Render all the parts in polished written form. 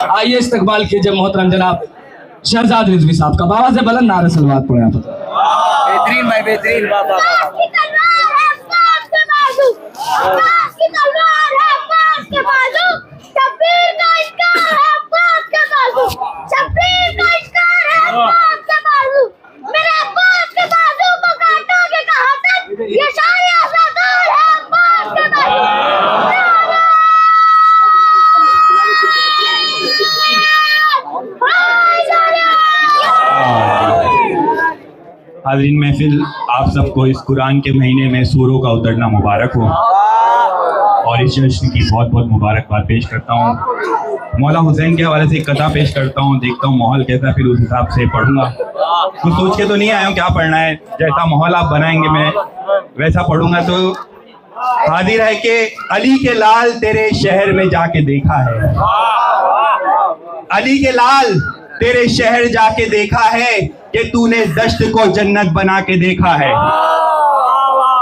आइए इस्तकबाल कीजिए मोहतरम जनाब शहजाद रिजवी साहब का। बाबा से बुलंद नारे सलवात पढ़े आप। बेहतरीन भाई बेहतरीन। बाबा हाज़रीन महफिल, आप सबको इस कुरान के महीने में सूरों का उतरना मुबारक हो और इस जश्न की बहुत बहुत मुबारकबाद पेश करता हूँ। मौला हुसैन के हवाले से एक कथा पेश करता हूँ, देखता हूँ माहौल कैसा, फिर उस हिसाब से पढ़ूंगा। कुछ सोच के तो नहीं आया हूँ क्या पढ़ना है, जैसा माहौल आप बनाएंगे मैं वैसा पढ़ूंगा। तो हाजिर है कि अली के लाल तेरे शहर में जाके देखा है, अली के लाल तेरे शहर जाके देखा है कि तूने दश्त को जन्नत बना के देखा है।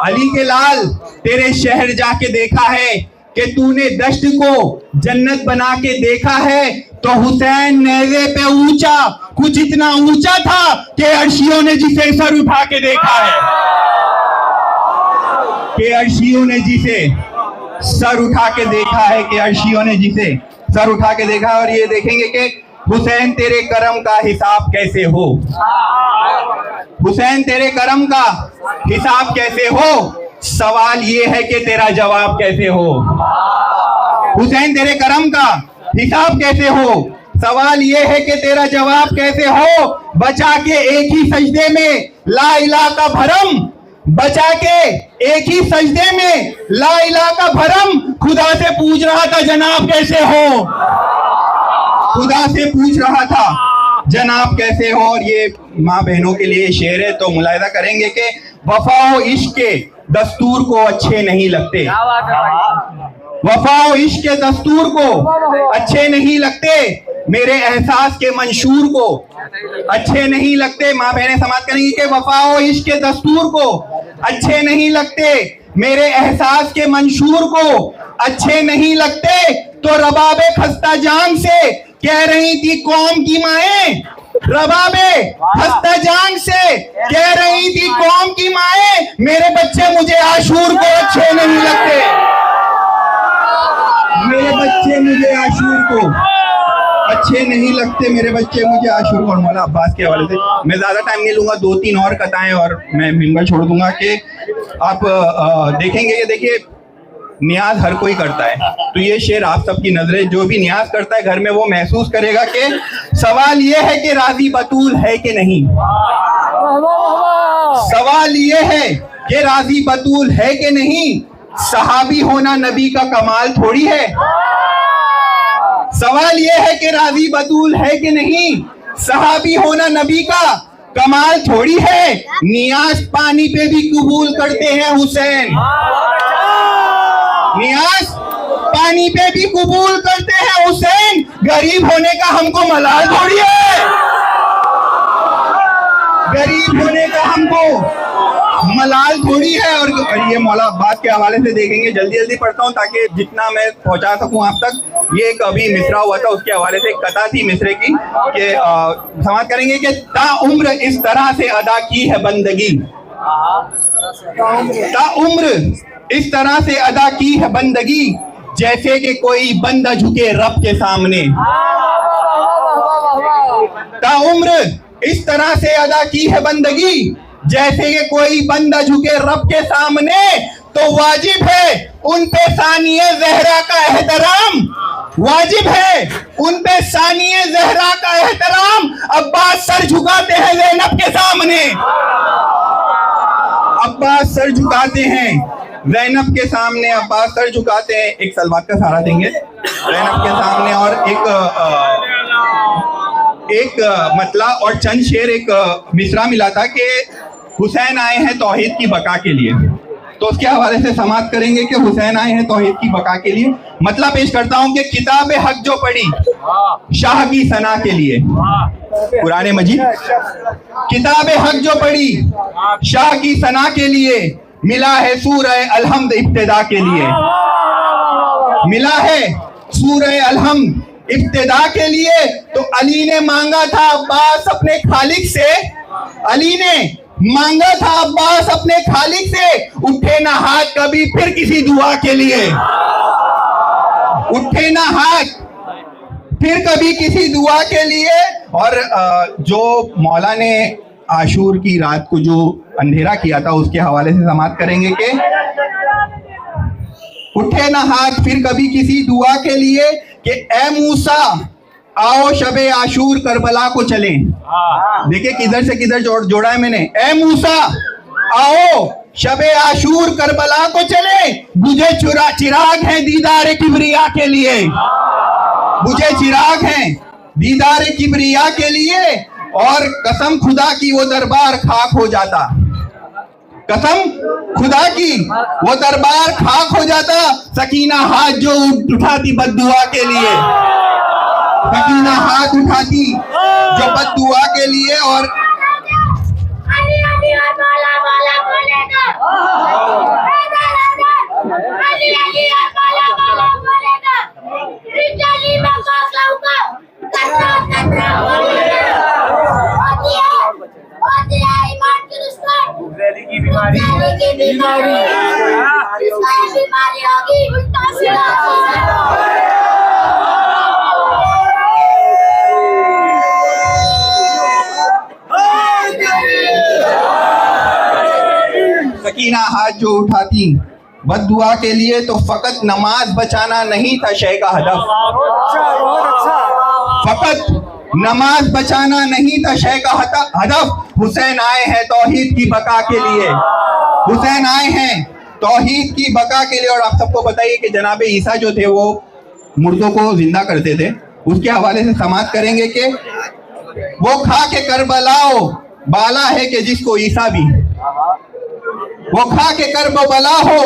अली के लाल तेरे शहर जाके देखा है कि तूने दश्त को जन्नत बना के देखा है। तो हुसैन नेज़े पे ऊंचा, कुछ इतना ऊंचा था कि अर्शियों ने जिसे सर उठा के देखा है, कि अर्शियों ने जिसे सर उठा के देखा है, कि अर्शियों ने जिसे सर उठा के देखा। और ये देखेंगे कि हुसैन तेरे करम का हिसाब कैसे हो, हुसैन तेरे करम का हिसाब कैसे हो, सवाल ये है कि तेरा जवाब कैसे हो। हुसैन तेरे करम का हिसाब कैसे हो, सवाल ये है कि तेरा जवाब कैसे हो। बचा के एक ही सजदे में ला इलाहा का भरम, बचा के एक ही सजदे में ला इलाहा का भरम, खुदा से पूछ रहा था जनाब कैसे हो, खुदा से पूछ रहा था जनाब कैसे हो। और ये माँ बहनों के लिए शेर है, तो मुलाहिजा करेंगे कि वफा इश्क के दस्तूर को अच्छे नहीं लगते, वफा इश्क के दस्तूर को अच्छे नहीं लगते, मेरे एहसास के मंशूर को अच्छे नहीं लगते। माँ बहनें समाज करेंगी कि वफा इश्क के दस्तूर को अच्छे नहीं लगते, मेरे एहसास के मंशूर को अच्छे नहीं लगते। तो रबाबे खस्ता जान से कह रही थी कौम की माएं, रबाबे खस्ता जान से कह रही थी कौम की माएं, मेरे बच्चे मुझे आशूर को अच्छे नहीं लगते, मेरे बच्चे मुझे आशूर को अच्छे नहीं लगते, मेरे बच्चे मुझे आशूर को। और मौला अब्बास के हवाले से मैं ज्यादा टाइम नहीं लूंगा, 2-3 और कथाएं और मैं मिंबर छोड़ दूंगा कि आप देखेंगे कि देखिए नियाज हर कोई करता है, तो ये शेर आप सबकी नजरे, जो भी नियाज करता है घर में वो महसूस करेगा कि सवाल ये है कि राजी बतूल है कि नहीं, सवाल ये है कि राजी बतूल है कि नहीं, सहाबी होना नबी का कमाल थोड़ी है, सवाल ये है कि राजी बतूल है कि नहीं, सहाबी होना नबी का कमाल थोड़ी है। नियाज पानी पे भी कबूल करते हैं हुसैन, नियाज पानी पे भी कबूल करते हैं हुसैन, गरीब होने का हमको मलाल थोड़ी है, गरीब होने का हमको मलाल थोड़ी है। और ये मौला अब्बास के हवाले से देखेंगे, जल्दी जल्दी पढ़ता हूँ ताकि जितना मैं पहुंचा सकूं आप तक। ये एक अभी मिसरा हुआ था, उसके हवाले से एक कथा थी मिसरे की कि समाज करेंगे कि ता उम्र इस तरह से अदा की है बंदगी, ता उम्र इस तरह से अदा की है बंदगी, जैसे कि कोई बंदा झुके रब के सामने, ता उम्र इस तरह से अदा की है बंदगी, जैसे कि कोई बंदा झुके रब के सामने। तो वाजिब है उन पे सानिए ज़हरा का एहतराम, वाजिब है उन पे सानिए ज़हरा का एहतराम, अब्बास सर झुकाते हैं ज़ैनब के सामने, अब्बास सर झुकाते हैं ज़ैनब के सामने, अब्बास सर झुकाते हैं। एक सलवात का सहारा देंगे ज़ैनब के सामने। और एक मतला और चंद शेर, एक मिसरा मिला था कि हुसैन आए हैं तौहीद की बका के लिए, तो उसके हवाले से समाप्त करेंगे कि हुसैन आए हैं तौहीद की बका के लिए। मतलब पेश करता हूं कि किताब हक जो पढ़ी शाह की सना के लिए, कुरान मजीद किताब हक जो पढ़ी शाह की सना के लिए, मिला है सूरह अलहम्द इब्तिदा के लिए, मिला है सूरह अलहम्द इब्तिदा के लिए तो अली ने मांगा था अब्बास अपने खालिक से, अली ने मांगा था अब्बास अपने खालिक से, उठे ना हाथ कभी फिर किसी दुआ के लिए, उठे ना हाथ फिर कभी किसी दुआ के लिए। और जो मौला ने आशूर की रात को जो अंधेरा किया था उसके हवाले से समाप्त करेंगे कि उठे ना हाथ फिर कभी किसी दुआ के लिए कि ए मूसा आओ शबे आशूर करबला को चलें। देखिए किधर से किधर जोड़ा है मैंने, ए मूसा आओ शबे आशूर करबला को चले, मुझे चिराग है दीदार किबरिया के लिए, मुझे चिराग है दीदार किबरिया के लिए। और कसम खुदा की वो दरबार खाक हो जाता, कसम खुदा की वो दरबार खाक हो जाता, सकीना हाथ जो उठाती बद्दुआ के लिए, सकीना हाथ उठाती जो बद्दुआ के लिए। और बीमारी होगी उल्टा सीधा। सकीना हाथ जो उठाती बद्दुआ के लिए तो फकत नमाज बचाना नहीं था शय का हदफ, फकत नमाज बचाना नहीं था शय का हदफ। हुसैन आए हैं तौहीद की बका के लिए, हुसैन आए हैं तौहीद की बका के लिए। और आप सबको बताइए कि जनाब ईसा जो थे वो मुर्दों को जिंदा करते थे, उसके हवाले से समाप्त करेंगे कि वो खा के करबलाओ बाला है कि जिसको ईसा भी, वो खा के करबला हो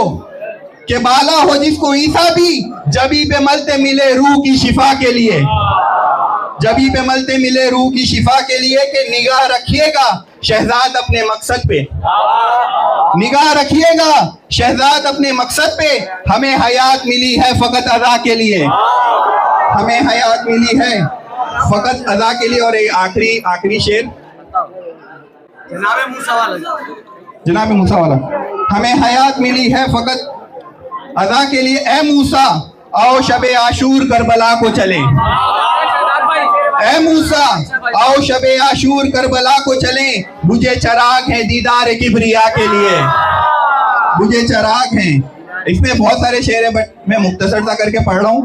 कि बाला हो जिसको ईसा भी, जबी पे मलते मिले रूह की शिफा के लिए, जबी पे मलते मिले रूह की शिफा के लिए। कि निगाह रखिएगा शहजाद अपने मकसद पे, निगाह रखिएगा शहजाद अपने मकसद पे, हमें हयात मिली है फकत अदा के लिए, हमें हयात मिली है फकत अदा के लिए। और एक आखिरी शेर जनाब मूसा वाला, हमें हयात मिली है फकत अदा के लिए। ए मूसा आओ शबे आशूर करबला को चले, ए मूसा आओ शबे आशूर करबला को चले, मुझे चिराग है दीदार किबरिया के लिए, मुझे चिराग है। इसमें बहुत सारे शेर हैं बट मैं मुख्तसर सा करके पढ़ रहा हूँ।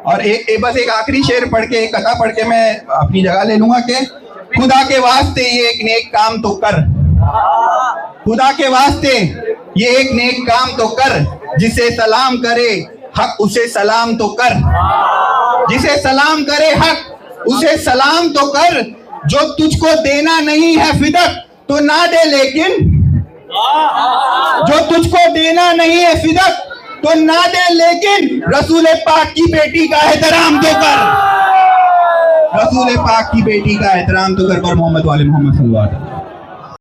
और बस एक आखिरी शेर पढ़ के, एक कथा पढ़ के मैं अपनी जगह ले लूंगा कि खुदा के वास्ते ये एक नेक काम तो कर, खुदा के वास्ते ये एक नेक काम तो कर, जिसे सलाम करे हक उसे सलाम तो कर, जिसे सलाम करे हक उसे सलाम तो कर, जो तुझको देना नहीं है फिदक तो ना दे, लेकिन जो तुझको देना नहीं है फिदक तो ना दे, लेकिन रसूल पाक की बेटी का एहतराम तो कर, रसूल पाक की बेटी का एहतराम तो कर। पर मोहम्मद वाले मोहम्मद सल्लल्लाहु अलैहि वसल्लम।